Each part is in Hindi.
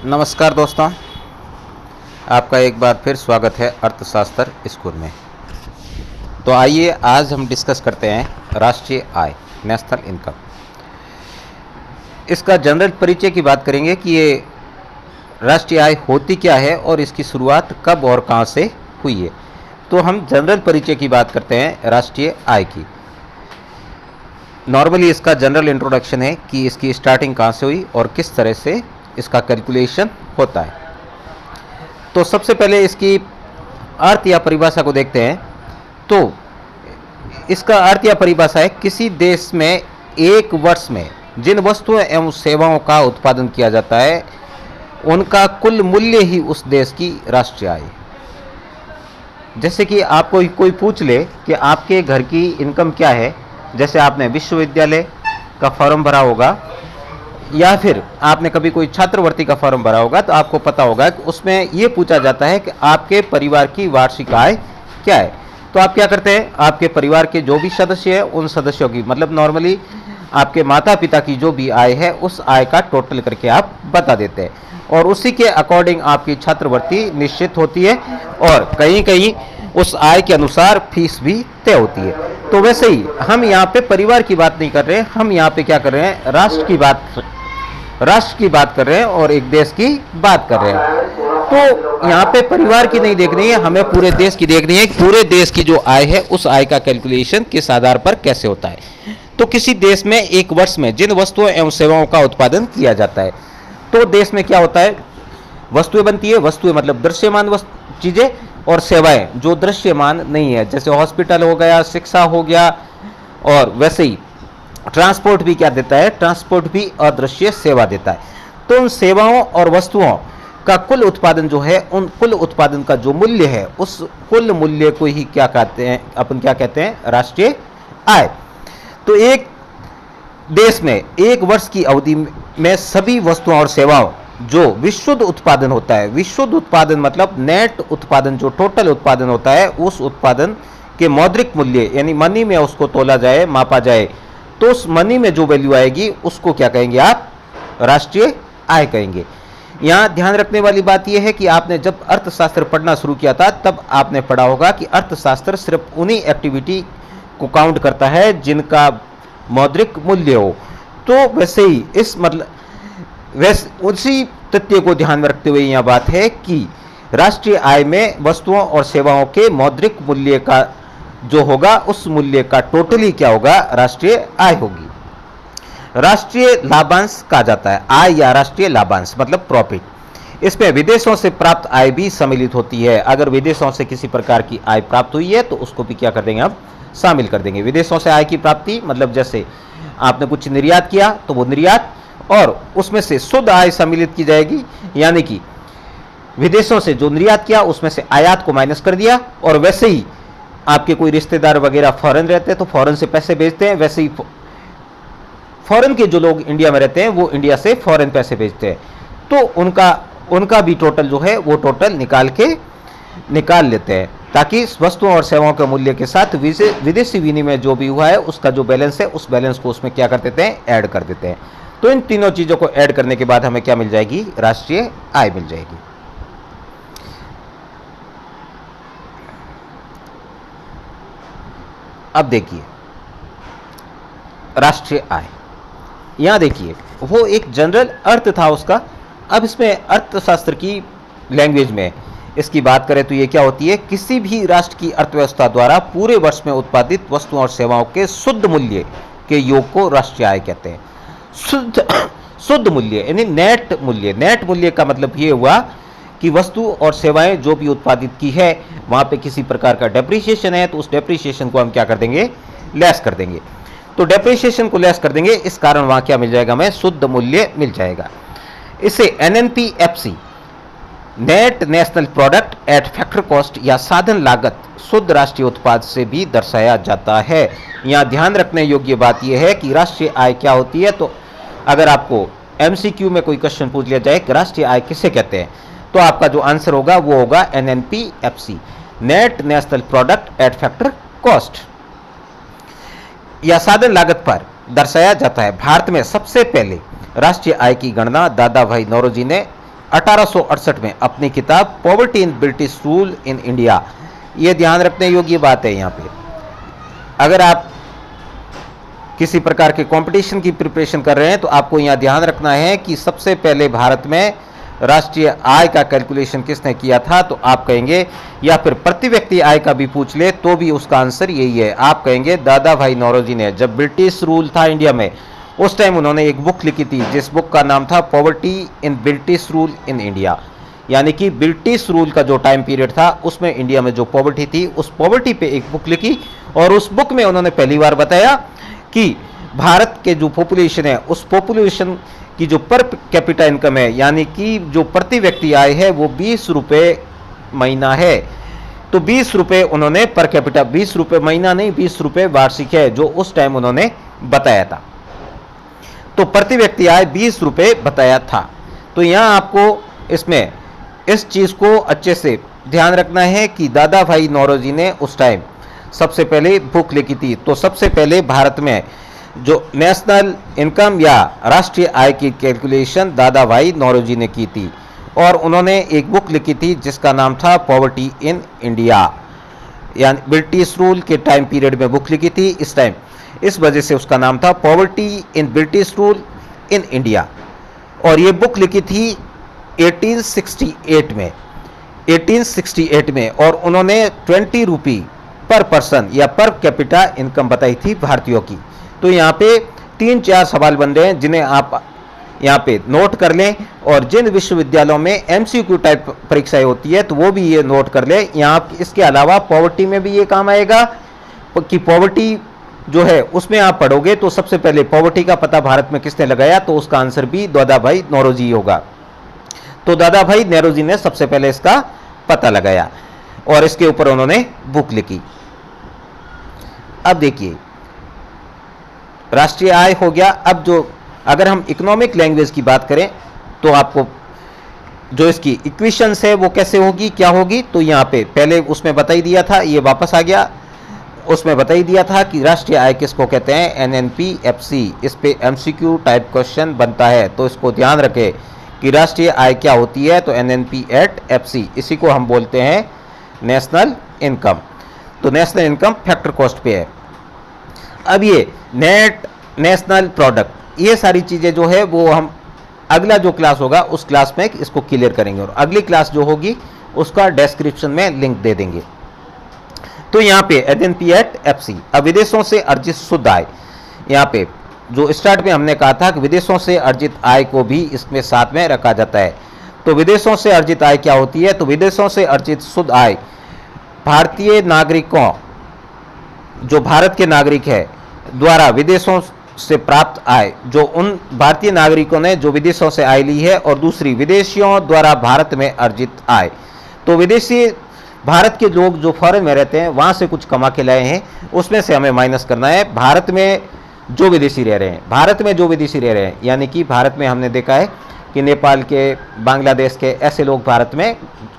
नमस्कार दोस्तों, आपका एक बार फिर स्वागत है अर्थशास्त्र स्कूल में। तो आइए आज हम डिस्कस करते हैं राष्ट्रीय आय, नेशनल इनकम। इसका जनरल परिचय की बात करेंगे कि ये राष्ट्रीय आय होती क्या है और इसकी शुरुआत कब और कहाँ से हुई है। तो हम जनरल परिचय की बात करते हैं राष्ट्रीय आय की। नॉर्मली इसका जनरल इंट्रोडक्शन है कि इसकी स्टार्टिंग कहाँ से हुई और किस तरह से इसका कैलकुलेशन होता है। तो सबसे पहले इसकी अर्थ या परिभाषा को देखते हैं। तो इसका अर्थ या परिभाषा है किसी देश में एक वर्ष में जिन वस्तुओं एवं सेवाओं का उत्पादन किया जाता है उनका कुल मूल्य ही उस देश की राष्ट्रीय आय है। जैसे कि आपको कोई पूछ ले कि आपके घर की इनकम क्या है, जैसे आपने विश्वविद्यालय का फॉर्म भरा होगा या फिर आपने कभी कोई छात्रवृत्ति का फॉर्म भरा होगा, तो आपको पता होगा कि उसमें ये पूछा जाता है कि आपके परिवार की वार्षिक आय क्या है। तो आप क्या करते हैं, आपके परिवार के जो भी सदस्य हैं उन सदस्यों की, मतलब नॉर्मली आपके माता पिता की जो भी आय है उस आय का टोटल करके आप बता देते हैं और उसी के अकॉर्डिंग आपकी छात्रवृत्ति निश्चित होती है और कहीं कहीं उस आय के अनुसार फीस भी तय होती है। तो वैसे ही हम यहाँ पे परिवार की बात नहीं कर रहे हैं, हम यहाँ पे क्या कर रहे हैं, राष्ट्र की बात कर रहे हैं और एक देश की बात कर रहे हैं। तो यहाँ पे परिवार की नहीं देखनी है, हमें पूरे देश की देखनी है। पूरे देश की जो आय है उस आय का कैलकुलेशन किस आधार पर कैसे होता है। तो किसी देश में एक वर्ष में जिन वस्तुओं एवं सेवाओं का उत्पादन किया जाता है, तो देश में क्या होता है, वस्तुएं बनती है। वस्तुएं मतलब दृश्यमान चीजें और सेवाएं जो दृश्यमान नहीं है, जैसे हॉस्पिटल हो गया, शिक्षा हो गया। और वैसे ही ट्रांसपोर्ट भी क्या देता है, ट्रांसपोर्ट भी अदृश्य सेवा देता है। तो उन सेवाओं और वस्तुओं का कुल उत्पादन जो है, उन कुल उत्पादन का जो मूल्य है उस कुल मूल्य को ही क्या कहते हैं, अपन क्या कहते हैं, राष्ट्रीय आय। तो एक देश में एक वर्ष की अवधि में सभी वस्तुओं और सेवाओं जो विशुद्ध उत्पादन होता है, विशुद्ध उत्पादन मतलब नेट उत्पादन, जो टोटल उत्पादन होता है, उस उत्पादन के मौद्रिक मूल्य यानी मनी में उसको तोला जाए, मापा जाए, तो उस मनी में जो वैल्यू आएगी उसको क्या कहेंगे आप, राष्ट्रीय आय कहेंगे। यहाँ ध्यान रखने वाली बात यह है कि आपने जब अर्थशास्त्र पढ़ना शुरू किया था तब आपने पढ़ा होगा कि अर्थशास्त्र सिर्फ उन्हीं एक्टिविटी को काउंट करता है जिनका मौद्रिक मूल्य हो। तो वैसे ही इस मतलब वैसे उसी तथ्य को ध्यान में रखते हुए यह बात है कि राष्ट्रीय आय में वस्तुओं और सेवाओं के मौद्रिक मूल्य का जो होगा उस मूल्य का टोटली क्या होगा, राष्ट्रीय आय होगी। राष्ट्रीय लाभांश कहा जाता है, आय या राष्ट्रीय लाभांश मतलब प्रॉफिट। इसमें विदेशों से प्राप्त आय भी सम्मिलित होती है। अगर विदेशों से किसी प्रकार की आय प्राप्त हुई है तो उसको भी क्या कर देंगे, हम शामिल कर देंगे। विदेशों से आय की प्राप्ति मतलब जैसे आपने कुछ निर्यात किया तो वो निर्यात और उसमें से शुद्ध आय सम्मिलित की जाएगी, यानी कि विदेशों से जो निर्यात किया उसमें से आयात को माइनस कर दिया। और वैसे ही आपके कोई रिश्तेदार वगैरह फॉरेन रहते हैं तो फॉरेन से पैसे भेजते हैं, वैसे ही फॉरेन के जो लोग इंडिया में रहते हैं वो इंडिया से फॉरेन पैसे भेजते हैं। तो उनका भी टोटल जो है वो टोटल निकाल लेते हैं, ताकि वस्तुओं और सेवाओं के मूल्य के साथ विदेशी विनिमय जो भी हुआ है उसका जो बैलेंस है उस बैलेंस को उसमें क्या कर देते हैं, ऐड कर देते हैं। तो इन तीनों चीजों को ऐड करने के बाद हमें क्या मिल जाएगी, राष्ट्रीय आय मिल जाएगी। अब देखिए राष्ट्रीय आय, यहां देखिए वो एक जनरल अर्थ था उसका। अब इसमें अर्थशास्त्र की लैंग्वेज में इसकी बात करें तो ये क्या होती है, किसी भी राष्ट्र की अर्थव्यवस्था द्वारा पूरे वर्ष में उत्पादित वस्तुओं और सेवाओं के शुद्ध मूल्य के योग को राष्ट्रीय आय कहते हैं। शुद्ध मूल्य यानी नेट मूल्य। नेट मूल्य का मतलब ये हुआ कि वस्तु और सेवाएं जो भी उत्पादित की है वहां पे किसी प्रकार का डेप्रिसिएशन है तो उस डेप्रिसिएशन को हम क्या कर देंगे, लेस कर देंगे। तो डेप्रिसिएशन को लेस कर देंगे, इस कारण वहां क्या मिल जाएगा, हमें शुद्ध मूल्य मिल जाएगा। इसे NNPFC net national product at factor cost या साधन लागत शुद्ध राष्ट्रीय उत्पाद से भी दर्शाया जाता है। यहाँ ध्यान रखने योग्य बात यह है कि राष्ट्रीय आय क्या होती है। तो अगर आपको एमसीक्यू में कोई क्वेश्चन पूछ लिया जाए कि राष्ट्रीय आय किसे कहते हैं, तो आपका जो आंसर होगा वो होगा NNPFC net national product at factor cost या साधन लागत पर दर्शाया जाता है। भारत में सबसे पहले राष्ट्रीय आय की गणना दादा भाई नौरोजी ने 1868 में अपनी किताब poverty in British rule in India, ये ध्यान रखने योग्य बात है। यहाँ पे अगर आप किसी प्रकार के कंपटीशन की प्रिपरेशन कर रहे हैं तो आपको यहाँ ध्यान रखना है कि सबसे पहले भारत में राष्ट्रीय आय का कैलकुलेशन किसने किया था, तो आप कहेंगे, या फिर प्रति व्यक्ति आय का भी पूछ ले तो भी उसका आंसर यही है, आप कहेंगे दादा भाई नौरोजी ने। जब ब्रिटिश रूल था इंडिया में उस टाइम उन्होंने एक बुक लिखी थी जिस बुक का नाम था poverty in British rule in India, यानी कि ब्रिटिश रूल का जो टाइम पीरियड था उसमें इंडिया में जो पॉवर्टी थी उस पॉवर्टी पे एक बुक लिखी, और उस बुक में उन्होंने पहली बार बताया कि भारत के जो पॉपुलेशन है उस पॉपुलेशन की जो पर कैपिटा इनकम है, यानी कि जो प्रति व्यक्ति आय है वो 20 रुपये महीना है। तो 20 रुपये उन्होंने पर कैपिटा, 20 रुपये महीना नहीं 20 रुपये वार्षिक है जो उस टाइम उन्होंने बताया था। तो प्रति व्यक्ति आय 20 रुपये बताया था। तो यहाँ आपको इसमें इस चीज़ को अच्छे से ध्यान रखना है कि दादा भाई नौरोजी ने उस टाइम सबसे पहले बुक लिखी थी। तो सबसे पहले भारत में जो नेशनल इनकम या राष्ट्रीय आय की कैलकुलेशन दादा भाई नौरोजी ने की थी, और उन्होंने एक बुक लिखी थी जिसका नाम था पॉवर्टी इन इंडिया, यानी ब्रिटिश रूल के टाइम पीरियड में बुक लिखी थी इस टाइम, इस वजह से उसका नाम था poverty in British rule in India. और ये बुक लिखी थी 1868 में, और उन्होंने 20 रुपी पर पर्सन या पर कैपिटा इनकम बताई थी भारतीयों की। तो यहाँ पे 3-4 सवाल बन रहे हैं जिन्हें आप यहाँ पे नोट कर लें, और जिन विश्वविद्यालयों में एमसीक्यू टाइप परीक्षाएं होती है तो वो भी ये नोट कर लें। यहाँ इसके अलावा पॉवर्टी में भी ये काम आएगा कि पॉवर्टी जो है उसमें आप पढ़ोगे तो सबसे पहले पॉवर्टी का पता भारत में किसने लगाया, तो उसका आंसर भी दादा भाई नौरोजी होगा। तो दादा भाई नौरोजी ने सबसे पहले इसका पता लगाया और इसके ऊपर उन्होंने बुक लिखी। अब देखिए राष्ट्रीय आय हो गया। अब जो अगर हम इकोनॉमिक लैंग्वेज की बात करें तो आपको जो इसकी इक्वेशंस है वो कैसे होगी, क्या होगी, तो यहाँ पे पहले उसमें बता ही दिया था, ये वापस आ गया, उसमें बता ही दिया था कि राष्ट्रीय आय किसको कहते हैं, एनएनपी-एफसी। इस पे एमसीक्यू टाइप क्वेश्चन बनता है तो इसको ध्यान रखें कि राष्ट्रीय आय क्या होती है, तो एनएनपी/एफसी, इसी को हम बोलते हैं नेशनल इनकम। तो नेशनल इनकम फैक्टर कॉस्ट पे है। अब ये नेट नेशनल प्रोडक्ट, ये सारी चीज़ें जो है वो हम अगला जो क्लास होगा उस क्लास में इसको क्लियर करेंगे, और अगली क्लास जो होगी उसका डिस्क्रिप्शन में लिंक दे देंगे। तो यहाँ पे एनएनपी/एफसी, अब विदेशों से अर्जित शुद्ध आय, यहाँ पे जो स्टार्ट में हमने कहा था कि विदेशों से अर्जित आय को भी इसमें साथ में रखा जाता है। तो विदेशों से अर्जित आय क्या होती है, तो विदेशों से अर्जित शुद्ध आय भारतीय नागरिकों, जो भारत के नागरिक है द्वारा विदेशों से प्राप्त आय, जो उन भारतीय नागरिकों ने जो विदेशों से आय ली है, और दूसरी विदेशियों द्वारा भारत में अर्जित आय। तो विदेशी भारत के लोग जो फॉरेन में रहते हैं वहाँ से कुछ कमा के लाए हैं, उसमें से हमें माइनस करना है भारत में जो विदेशी रह रहे हैं। भारत में जो विदेशी रह रहे हैं यानी कि भारत में हमने देखा है कि नेपाल के, बांग्लादेश के ऐसे लोग भारत में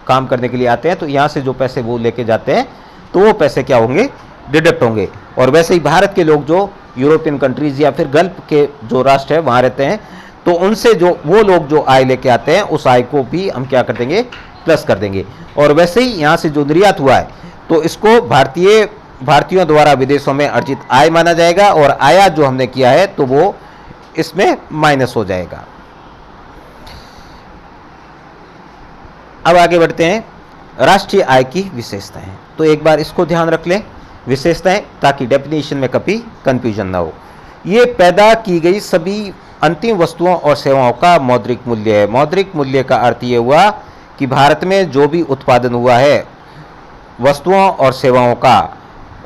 काम करने के लिए आते हैं, तो यहाँ से जो पैसे वो लेके जाते हैं तो वो पैसे क्या होंगे, डिडक्ट होंगे। और वैसे ही भारत के लोग जो यूरोपियन कंट्रीज या फिर गल्फ के जो राष्ट्र है वहाँ रहते हैं, तो उनसे जो वो लोग जो आय लेके आते हैं उस आय को भी हम क्या कर देंगे, प्लस कर देंगे। और वैसे ही यहाँ से जो निर्यात हुआ है तो इसको भारतीयों द्वारा विदेशों में अर्जित आय माना जाएगा, और आयात जो हमने किया है तो वो इसमें माइनस हो जाएगा। अब आगे बढ़ते हैं राष्ट्रीय आय की विशेषताएं। तो एक बार इसको ध्यान रख लें, विशेषताएं, ताकि डेफिनेशन में कभी कंफ्यूजन ना हो। ये पैदा की गई सभी अंतिम वस्तुओं और सेवाओं का मौद्रिक मूल्य है। मौद्रिक मूल्य का अर्थ ये हुआ कि भारत में जो भी उत्पादन हुआ है वस्तुओं और सेवाओं का,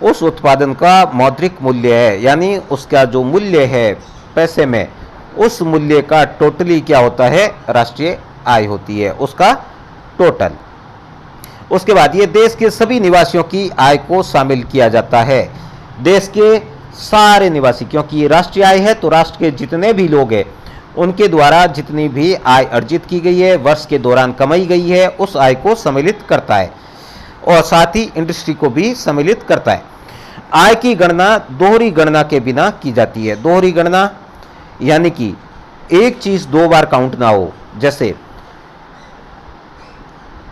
उस उत्पादन का मौद्रिक मूल्य है, यानी उसका जो मूल्य है पैसे में, उस मूल्य का टोटली क्या होता है, राष्ट्रीय आय होती है, उसका टोटल। उसके बाद ये देश के सभी निवासियों की आय को शामिल किया जाता है, देश के सारे निवासी, क्योंकि ये राष्ट्रीय आय है तो राष्ट्र के जितने भी लोग हैं उनके द्वारा जितनी भी आय अर्जित की गई है, वर्ष के दौरान कमाई गई है, उस आय को सम्मिलित करता है, और साथ ही इंडस्ट्री को भी सम्मिलित करता है। आय की गणना दोहरी गणना के बिना की जाती है। दोहरी गणना यानी कि एक चीज़ दो बार काउंट ना हो। जैसे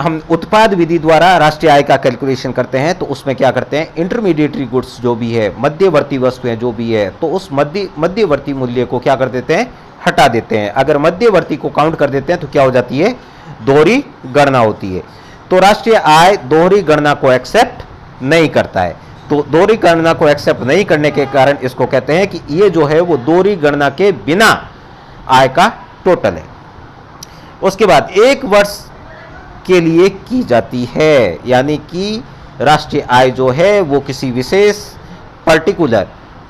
हम उत्पाद विधि द्वारा राष्ट्रीय आय का कैलकुलेशन करते हैं तो उसमें क्या करते हैं, इंटरमीडिएटरी गुड्स जो भी है, मध्यवर्ती वस्तुएं जो भी है, तो उस मध्यवर्ती मूल्य को क्या कर देते हैं, हटा देते हैं। अगर मध्यवर्ती को काउंट कर देते हैं तो क्या हो जाती है, दोहरी गणना होती है। तो राष्ट्रीय आय दोहरी गणना को एक्सेप्ट नहीं करता है। तो दोहरी गणना को एक्सेप्ट नहीं करने के कारण इसको कहते हैं कि ये जो है वो दोहरी गणना के बिना आय का टोटल है। उसके बाद एक वर्ष के लिए की जाती है, यानी कि राष्ट्रीय आय जो है वो किसी विशेष पर्टिकुलर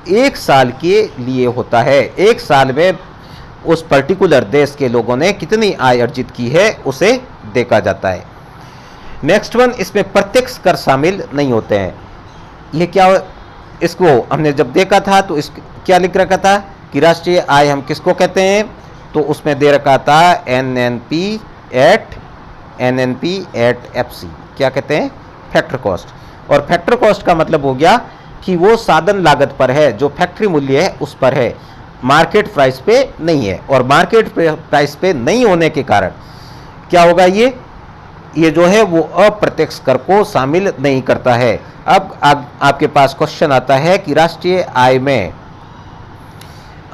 एक साल के लिए होता है। एक साल में उस पर्टिकुलर देश के लोगों ने कितनी आय अर्जित की है उसे देखा जाता है। नेक्स्ट वन, इसमें प्रत्यक्ष कर शामिल नहीं होते हैं। ये क्या, इसको हमने जब देखा था तो इस क्या लिख रखा था कि राष्ट्रीय आय हम किसको कहते हैं, तो उसमें दे रखा था एनएनपी एट एफसी, क्या कहते हैं, फैक्टर कॉस्ट। और फैक्टर कॉस्ट का मतलब हो गया कि वो साधन लागत पर है, जो फैक्ट्री मूल्य है उस पर है, मार्केट प्राइस पे नहीं है। और मार्केट प्राइस पे नहीं होने के कारण क्या होगा, ये जो है वो अप्रत्यक्ष कर को शामिल नहीं करता है। अब आपके पास क्वेश्चन आता है कि राष्ट्रीय आय में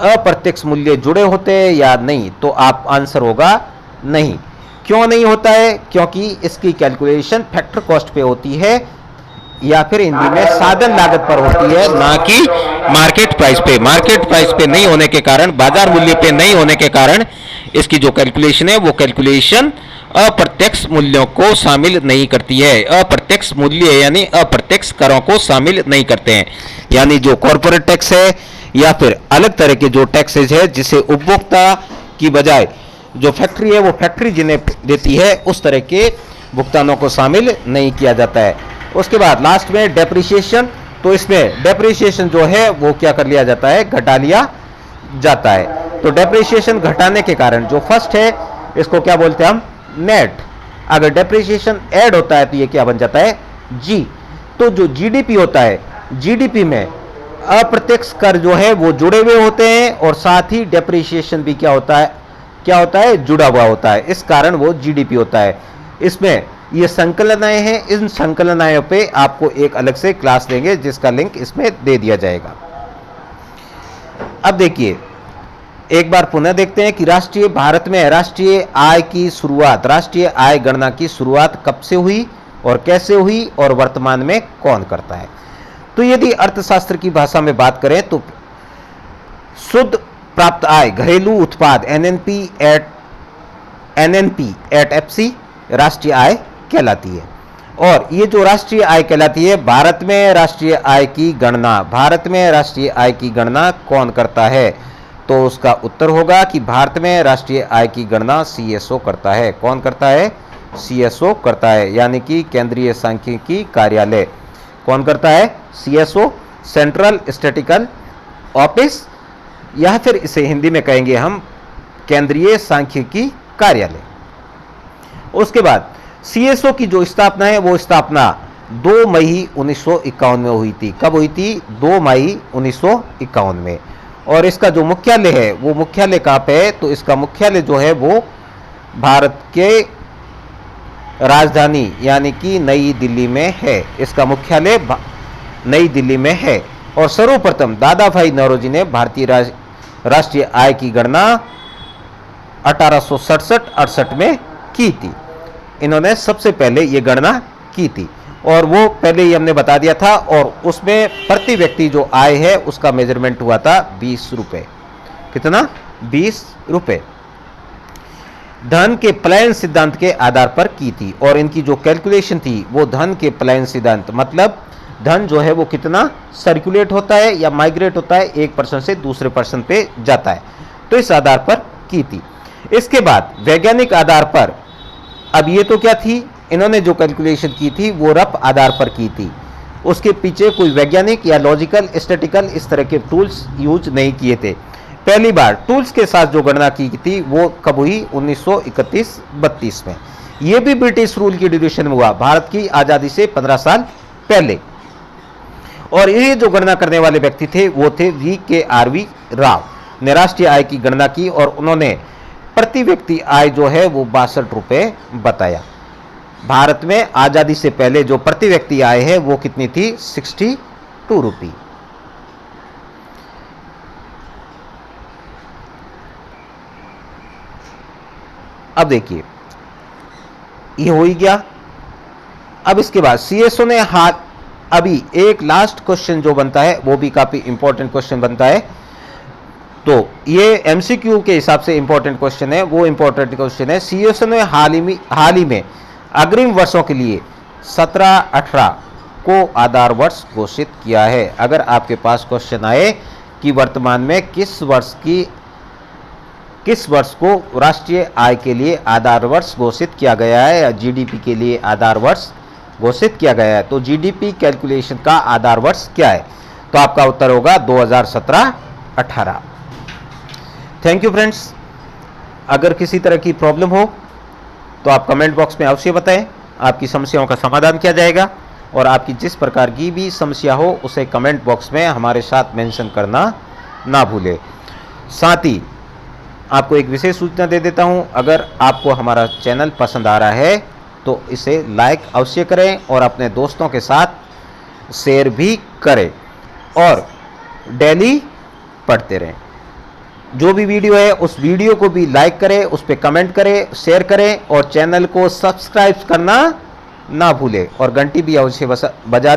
अप्रत्यक्ष मूल्य जुड़े होते हैं या नहीं, तो आप आंसर होगा नहीं। क्यों नहीं होता है, क्योंकि इसकी कैलकुलेशन फैक्टर कॉस्ट पे होती है या फिर हिंदी में साधन लागत पर होती है, ना कि मार्केट प्राइस पे। मार्केट प्राइस पे नहीं होने के कारण, बाजार मूल्य पे नहीं होने के कारण इसकी जो कैलकुलेशन है वो कैलकुलेशन अप्रत्यक्ष मूल्यों को शामिल नहीं करती है। अप्रत्यक्ष मूल्य यानी अप्रत्यक्ष करों को शामिल नहीं करते हैं, यानी जो कॉर्पोरेट टैक्स है या फिर अलग तरह के जो टैक्सेज है जिसे उपभोक्ता की बजाय जो फैक्ट्री है वो फैक्ट्री जिन्हें देती है, उस तरह के भुगतानों को शामिल नहीं किया जाता है। उसके बाद लास्ट में डेप्रिसिएशन, तो इसमें डेप्रिसिएशन जो है वो क्या कर लिया जाता है, घटा लिया जाता है। तो डेप्रिसिएशन घटाने के कारण जो फर्स्ट है इसको क्या बोलते हैं हम, नेट। अगर डेप्रिसिएशन ऐड होता है तो ये क्या बन जाता है, जी। तो जो जीडीपी होता है, जीडीपी में अप्रत्यक्ष कर जो है वो जुड़े हुए होते हैं और साथ ही डेप्रिसिएशन भी क्या होता है, जुड़ा हुआ होता है। इस कारण वो जीडीपी होता है। इसमें ये संकलन आय हैं, इन संकलन आयों पे आपको एक अलग से क्लास देंगे जिसका लिंक इसमें दे दिया जाएगा। अब देखिए एक बार पुनः देखते हैं कि भारत में राष्ट्रीय आय की शुरुआत, राष्ट्रीय आय गणना की शुरुआत कब से हुई और कैसे हुई और वर्तमान में कौन करता है। तो यदि अर्थशास्त्र की भाषा में बात करें तो शुद्ध प्राप्त आय, घरेलू उत्पाद, एनएनपी एट एफसी राष्ट्रीय आय कहलाती है। और ये जो राष्ट्रीय आय कहलाती है, भारत में राष्ट्रीय आय की गणना कौन करता है, तो उसका उत्तर होगा कि भारत में राष्ट्रीय आय की गणना सीएसओ करता है। कौन करता है, सीएसओ करता है, यानी कि केंद्रीय सांख्यिकी कार्यालय। कौन करता है, सीएसओ, सेंट्रल स्टैटिस्टिकल ऑफिस, या फिर इसे हिंदी में कहेंगे हम केंद्रीय सांख्यिकी कार्यालय। उसके बाद सीएसओ की जो स्थापना है वो स्थापना 2 मई 1951 में हुई थी। कब हुई थी, 2 मई 1951 में। और इसका जो मुख्यालय है वो मुख्यालय कहाँ पे है, तो इसका मुख्यालय जो है वो भारत के राजधानी यानी कि नई दिल्ली में है। इसका मुख्यालय नई दिल्ली में है। और सर्वप्रथम दादा भाई नौरोजी ने भारतीय राष्ट्रीय आय की गणना 1867-68 में की थी। इन्होंने सबसे पहले ये गणना की थी और वो पहले ही हमने बता दिया था। और उसमें प्रति व्यक्ति जो आय है उसका मेजरमेंट हुआ था 20 रुपए। कितना, 20 रुपए। धन के पलायन सिद्धांत के आधार पर की थी। और इनकी जो कैलकुलेशन थी वो धन के पलायन सिद्धांत, मतलब धन जो है वो कितना सर्कुलेट होता है या माइग्रेट होता है, एक पर्सन से दूसरे पर्सन पे जाता है, तो इस आधार पर की थी। इसके बाद वैज्ञानिक आधार पर, अब ये तो क्या थी, इन्होंने जो कैलकुलेशन की थी वो रफ आधार पर की थी। उसके पीछे कोई वैज्ञानिक या लॉजिकल, स्टैटिकल इस तरह के टूल्स यूज नहीं किए थे। पहली बार टूल्स के साथ जो गणना की थी वो कब हुई, 1931-32 में। ये भी ब्रिटिश रूल की ड्यूरेशन में हुआ, भारत की आज़ादी से 15 साल पहले। और ये जो गणना करने वाले व्यक्ति थे वो थे VKRV राव ने राष्ट्रीय आय की गणना की और उन्होंने प्रति व्यक्ति आय जो है वो 62 रुपये बताया। भारत में आज़ादी से पहले जो प्रति व्यक्ति आय है वो कितनी थी? 62 रुपये। अब देखिए ये हो ही गया। अब इसके बाद सीएसओ ने हाथ, अभी एक लास्ट क्वेश्चन जो बनता है वो भी काफी इंपॉर्टेंट क्वेश्चन बनता है। तो ये एमसीक्यू के हिसाब से इंपॉर्टेंट क्वेश्चन है, वो इंपॉर्टेंट क्वेश्चन है। सीएसओ ने हाल ही में अग्रिम वर्षों के लिए 17-18 को आधार वर्ष घोषित किया है। अगर आपके पास क्वेश्चन आए कि वर्तमान में किस वर्ष को राष्ट्रीय आय के लिए आधार वर्ष घोषित किया गया है या जीडीपी के लिए आधार वर्ष घोषित किया गया है, तो जीडीपी कैलकुलेशन का आधार वर्ष क्या है? तो आपका उत्तर होगा 2017-18। Thank you friends. अगर किसी तरह की प्रॉब्लम हो तो आप कमेंट बॉक्स में अवश्य बताएं, आपकी समस्याओं का समाधान किया जाएगा। और आपकी जिस प्रकार की भी समस्या हो उसे कमेंट बॉक्स में हमारे साथ मेंशन करना ना भूलें। साथ ही आपको एक विशेष सूचना दे देता हूं, अगर आपको हमारा चैनल पसंद आ रहा है तो इसे लाइक अवश्य करें और अपने दोस्तों के साथ शेयर भी करें और डेली पढ़ते रहें। जो भी वीडियो है उस वीडियो को भी लाइक करें, उस पर कमेंट करें, शेयर करें और चैनल को सब्सक्राइब करना ना भूलें और घंटी भी अवश्य बजा